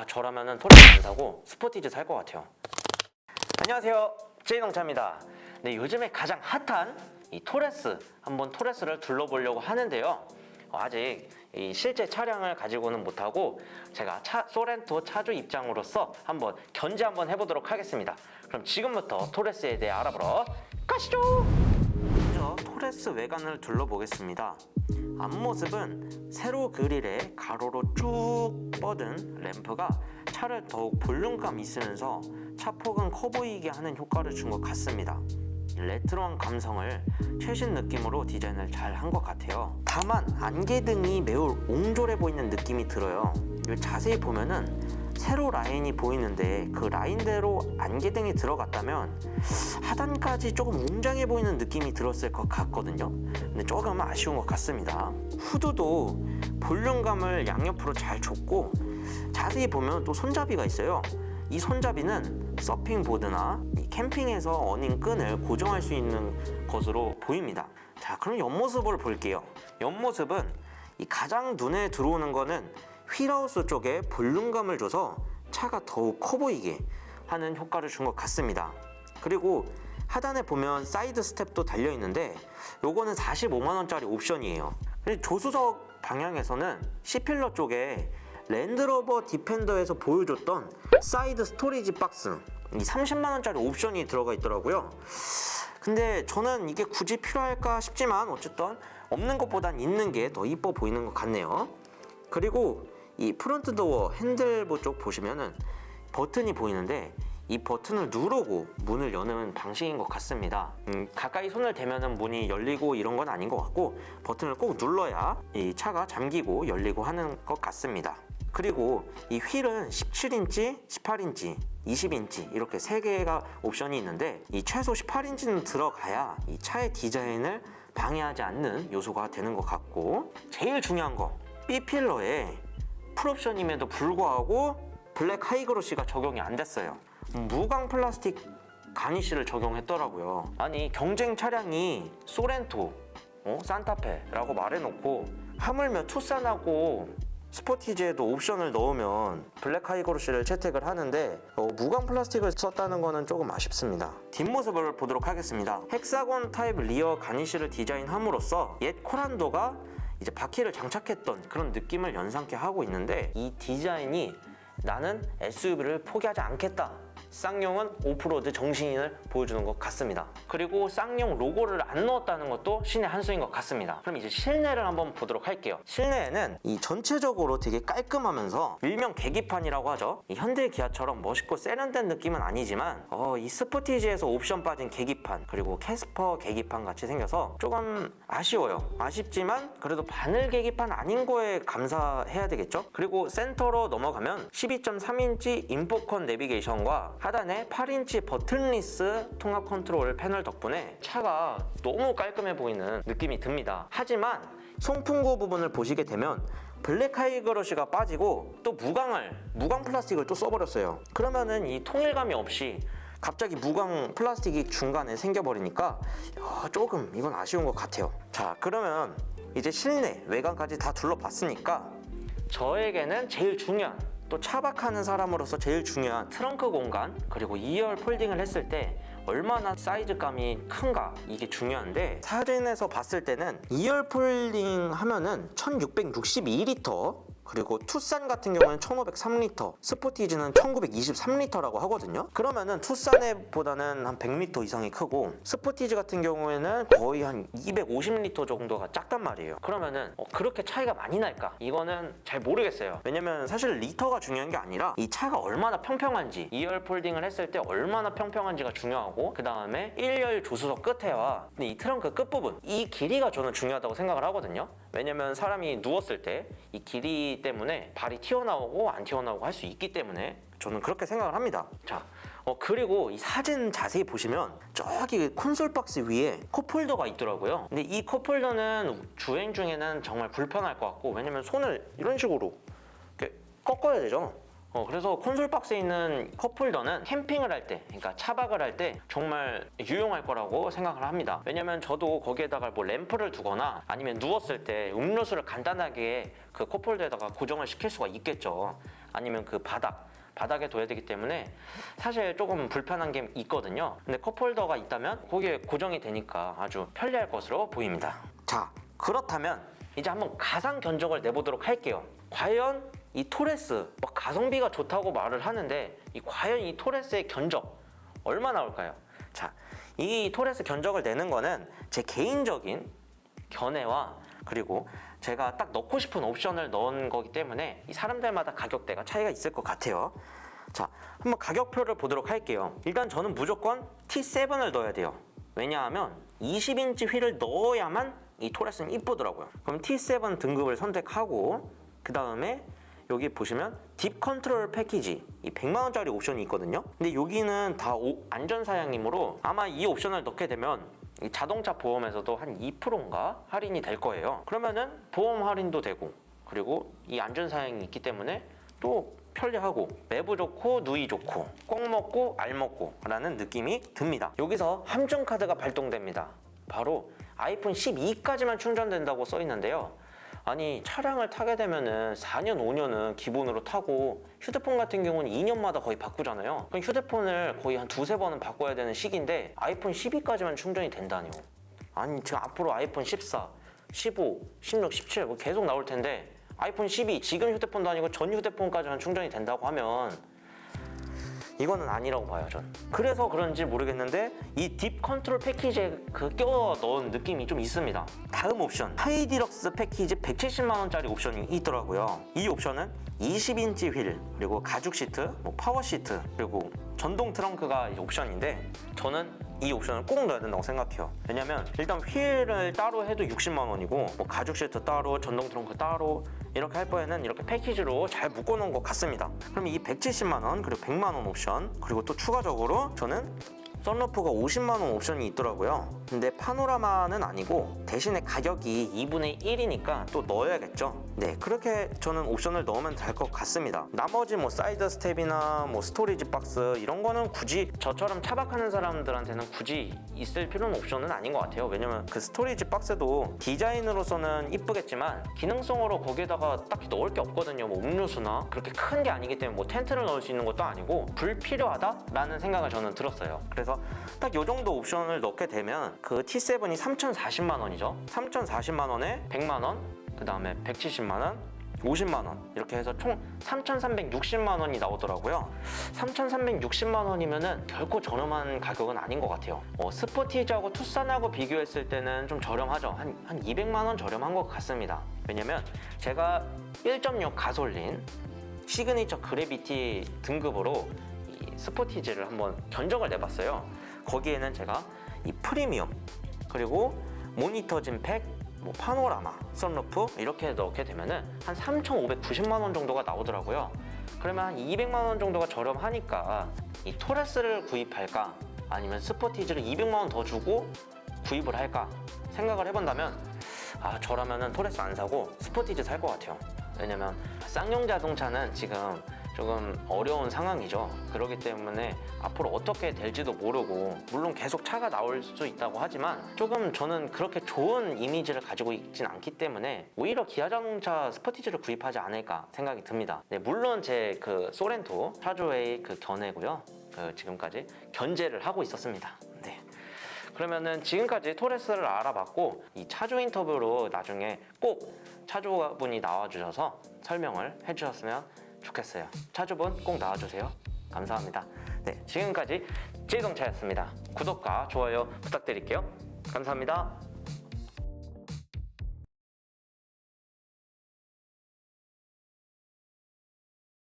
저라면은 토레스 안 사고 스포티지 살 것 같아요. 안녕하세요, 제이농차입니다. 네, 요즘에 가장 핫한 이 토레스, 한번 토레스를 둘러보려고 하는데요. 아직 이 실제 차량을 가지고는 못하고 제가 소렌토 차주 입장으로서 한번 견제 한번 해보도록 하겠습니다. 그럼 지금부터 토레스에 대해 알아보러 가시죠. 먼저 토레스 외관을 둘러보겠습니다. 앞모습은 세로 그릴에 가로로 쭉 뻗은 램프가 차를 더욱 볼륨감 있으면서 차 폭은 커 보이게 하는 효과를 준 것 같습니다. 레트로한 감성을 최신 느낌으로 디자인을 잘 한 것 같아요. 다만 안개등이 매우 옹졸해 보이는 느낌이 들어요. 자세히 보면은 세로 라인이 보이는데 그 라인대로 안개등이 들어갔다면 하단까지 조금 웅장해 보이는 느낌이 들었을 것 같거든요. 근데 조금 아쉬운 것 같습니다. 후드도 볼륨감을 양옆으로 잘 줬고, 자세히 보면 또 손잡이가 있어요. 이 손잡이는 서핑보드나 캠핑에서 어닝 끈을 고정할 수 있는 것으로 보입니다. 자, 그럼 옆모습을 볼게요. 옆모습은 이 가장 눈에 들어오는 거는 휠하우스 쪽에 볼륨감을 줘서 차가 더욱 커 보이게 하는 효과를 준 것 같습니다. 그리고 하단에 보면 사이드 스텝도 달려 있는데 요거는 45만원짜리 옵션이에요. 조수석 방향에서는 C필러 쪽에 랜드로버 디펜더에서 보여줬던 사이드 스토리지 박스, 이 30만원짜리 옵션이 들어가 있더라고요. 근데 저는 이게 굳이 필요할까 싶지만 어쨌든 없는 것보단 있는 게 더 이뻐 보이는 것 같네요. 그리고 이 프론트 도어 핸들보 쪽 보시면은 버튼이 보이는데 이 버튼을 누르고 문을 여는 방식인 것 같습니다. 가까이 손을 대면은 문이 열리고 이런 건 아닌 것 같고, 버튼을 꼭 눌러야 이 차가 잠기고 열리고 하는 것 같습니다. 그리고 이 휠은 17인치, 18인치, 20인치 이렇게 3개가 옵션이 있는데, 이 최소 18인치는 들어가야 이 차의 디자인을 방해하지 않는 요소가 되는 것 같고, 제일 중요한 거, B필러에 풀옵션임에도 불구하고 블랙 하이그로시가 적용이 안 됐어요. 무광 플라스틱 가니쉬를 적용했더라고요. 아니, 경쟁 차량이 소렌토, 산타페라고 말해놓고 하물며 투싼하고 스포티지에도 옵션을 넣으면 블랙 하이그로시를 채택을 하는데 무광 플라스틱을 썼다는 거는 조금 아쉽습니다. 뒷모습을 보도록 하겠습니다. 헥사곤 타입 리어 가니쉬를 디자인함으로써 옛 코란도가 이제 바퀴를 장착했던 그런 느낌을 연상케 하고 있는데, 이 디자인이 나는 SUV를 포기하지 않겠다, 쌍용은 오프로드 정신을 보여주는 것 같습니다. 그리고 쌍용 로고를 안 넣었다는 것도 신의 한 수인 것 같습니다. 그럼 이제 실내를 한번 보도록 할게요. 실내에는 이 전체적으로 되게 깔끔하면서 일명 계기판이라고 하죠. 이 현대 기아처럼 멋있고 세련된 느낌은 아니지만 이 스포티지에서 옵션 빠진 계기판, 그리고 캐스퍼 계기판 같이 생겨서 조금 아쉬워요. 아쉽지만 그래도 바늘 계기판 아닌 거에 감사해야 되겠죠. 그리고 센터로 넘어가면 12.3인치 인포컨 내비게이션과 하단에 8인치 버튼리스 통합 컨트롤 패널 덕분에 차가 너무 깔끔해 보이는 느낌이 듭니다. 하지만 송풍구 부분을 보시게 되면 블랙 하이그로시가 빠지고 또 무광 플라스틱을 또 써버렸어요. 그러면은 이 통일감이 없이 갑자기 무광 플라스틱이 중간에 생겨버리니까 조금 이건 아쉬운 것 같아요. 자, 그러면 이제 실내 외관까지 다 둘러봤으니까 저에게는 제일 중요한, 또 차박하는 사람으로서 제일 중요한 트렁크 공간, 그리고 2열 폴딩을 했을 때 얼마나 사이즈감이 큰가, 이게 중요한데, 사진에서 봤을 때는 2열 폴딩 하면은 1662리터, 그리고 투싼 같은 경우는 1503리터, 스포티지는 1923리터라고 하거든요. 그러면은 투싼보다는 한 100리터 이상이 크고, 스포티지 같은 경우에는 거의 한 250리터 정도가 작단 말이에요. 그러면은 그렇게 차이가 많이 날까? 이거는 잘 모르겠어요. 왜냐면 사실 리터가 중요한 게 아니라 이 차가 얼마나 평평한지, 2열 폴딩을 했을 때 얼마나 평평한지가 중요하고, 그 다음에 1열 조수석 끝에와 이 트렁크 끝부분, 이 길이가 저는 중요하다고 생각을 하거든요. 왜냐면 사람이 누웠을 때 이 길이 때문에 발이 튀어나오고 안 튀어나오고 할 수 있기 때문에 저는 그렇게 생각을 합니다. 자, 그리고 이 사진 자세히 보시면 저기 콘솔 박스 위에 컵홀더가 있더라고요. 근데 이 컵홀더는 주행 중에는 정말 불편할 것 같고, 왜냐면 손을 이런 식으로 이렇게 꺾어야 되죠. 그래서 콘솔 박스에 있는 컵홀더는 캠핑을 할 때, 그러니까 차박을 할 때 정말 유용할 거라고 생각을 합니다. 왜냐면 저도 거기에다가 뭐 램프를 두거나 아니면 누웠을 때 음료수를 간단하게 그 컵홀더에다가 고정을 시킬 수가 있겠죠. 아니면 그 바닥에 둬야 되기 때문에 사실 조금 불편한 게 있거든요. 근데 컵홀더가 있다면 거기에 고정이 되니까 아주 편리할 것으로 보입니다. 자, 그렇다면 이제 한번 가상 견적을 내보도록 할게요. 과연 이 토레스 가성비가 좋다고 말을 하는데 과연 이 토레스의 견적 얼마 나올까요? 자, 이 토레스 견적을 내는 거는 제 개인적인 견해와 그리고 제가 딱 넣고 싶은 옵션을 넣은 거기 때문에 이 사람들마다 가격대가 차이가 있을 것 같아요. 자, 한번 가격표를 보도록 할게요. 일단 저는 무조건 T7을 넣어야 돼요. 왜냐하면 20인치 휠을 넣어야만 이 토레스는 이쁘더라고요. 그럼 T7 등급을 선택하고 그 다음에 여기 보시면 딥 컨트롤 패키지 이 100만 원짜리 옵션이 있거든요. 근데 여기는 다 안전사양이므로 아마 이 옵션을 넣게 되면 이 자동차 보험에서도 한 2%인가 할인이 될 거예요. 그러면은 보험 할인도 되고 그리고 이 안전사양이 있기 때문에 또 편리하고 매부 좋고 누이 좋고 꼭 먹고 알 먹고 라는 느낌이 듭니다. 여기서 함정 카드가 발동됩니다. 바로 아이폰 12까지만 충전된다고 써 있는데요. 아니 차량을 타게 되면은 4년 5년은 기본으로 타고 휴대폰 같은 경우는 2년마다 거의 바꾸잖아요. 그럼 휴대폰을 거의 한 두세 번은 바꿔야 되는 시기인데 아이폰 12까지만 충전이 된다니요. 아니 지금 앞으로 아이폰 14, 15, 16, 17 뭐 계속 나올 텐데 아이폰 12 지금 휴대폰도 아니고 전 휴대폰까지만 충전이 된다고 하면 이거는 아니라고 봐요, 전. 그래서 그런지 모르겠는데 이 딥 컨트롤 패키지에 껴 넣은 느낌이 좀 있습니다. 다음 옵션 하이 디럭스 패키지 170만 원짜리 옵션이 있더라고요. 이 옵션은 20인치 휠 그리고 가죽 시트, 파워 시트 그리고 전동 트렁크가 옵션인데 저는 이 옵션을 꼭 넣어야 된다고 생각해요. 왜냐면 일단 휠을 따로 해도 60만 원이고 가죽 시트 따로 전동 트렁크 따로 이렇게 할 바에는 이렇게 패키지로 잘 묶어놓은 것 같습니다. 그럼 이 170만 원 그리고 100만 원 옵션 그리고 또 추가적으로 저는 썬루프가 50만 원 옵션이 있더라고요. 근데 파노라마는 아니고 대신에 가격이 2분의 1이니까 또 넣어야겠죠. 네, 그렇게 저는 옵션을 넣으면 될 것 같습니다. 나머지 사이드 스텝이나 스토리지 박스 이런 거는 굳이 저처럼 차박하는 사람들한테는 굳이 있을 필요는 옵션은 아닌 것 같아요. 왜냐면 그 스토리지 박스도 디자인으로서는 이쁘겠지만 기능성으로 거기에다가 딱히 넣을 게 없거든요. 음료수나 그렇게 큰 게 아니기 때문에 텐트를 넣을 수 있는 것도 아니고 불필요하다라는 생각을 저는 들었어요. 그래서 딱 이 정도 옵션을 넣게 되면 그 T7이 3,040만 원이죠. 3,040만 원에 100만 원, 그 다음에 170만 원, 50만 원 이렇게 해서 총 3,360만 원이 나오더라고요. 3,360만 원이면은 결코 저렴한 가격은 아닌 것 같아요. 스포티지하고 투싼하고 비교했을 때는 좀 저렴하죠. 한 200만 원 저렴한 것 같습니다. 왜냐면 제가 1.6 가솔린 시그니처 그래비티 등급으로 이 스포티지를 한번 견적을 내봤어요. 거기에는 제가 이 프리미엄 그리고 모니터 진팩 파노라마, 썬루프 이렇게 넣게 되면은 한 3,590만 원 정도가 나오더라고요. 그러면 한 200만 원 정도가 저렴하니까 이 토레스를 구입할까 아니면 스포티지를 200만 원 더 주고 구입을 할까 생각을 해본다면 저라면은 토레스 안 사고 스포티지 살 것 같아요. 왜냐면 쌍용 자동차는 지금 조금 어려운 상황이죠. 그렇기 때문에 앞으로 어떻게 될지도 모르고 물론 계속 차가 나올 수 있다고 하지만 조금 저는 그렇게 좋은 이미지를 가지고 있진 않기 때문에 오히려 기아 자동차 스포티지를 구입하지 않을까 생각이 듭니다. 네, 물론 제 그 소렌토 차주의 그 견해고요. 지금까지 견제를 하고 있었습니다. 네. 그러면은 지금까지 토레스를 알아봤고 이 차주 인터뷰로 나중에 꼭 차주분이 나와주셔서 설명을 해주셨으면 좋겠어요. 차주분 꼭 나와주세요. 감사합니다. 네, 지금까지 제이동차였습니다. 구독과 좋아요 부탁드릴게요. 감사합니다.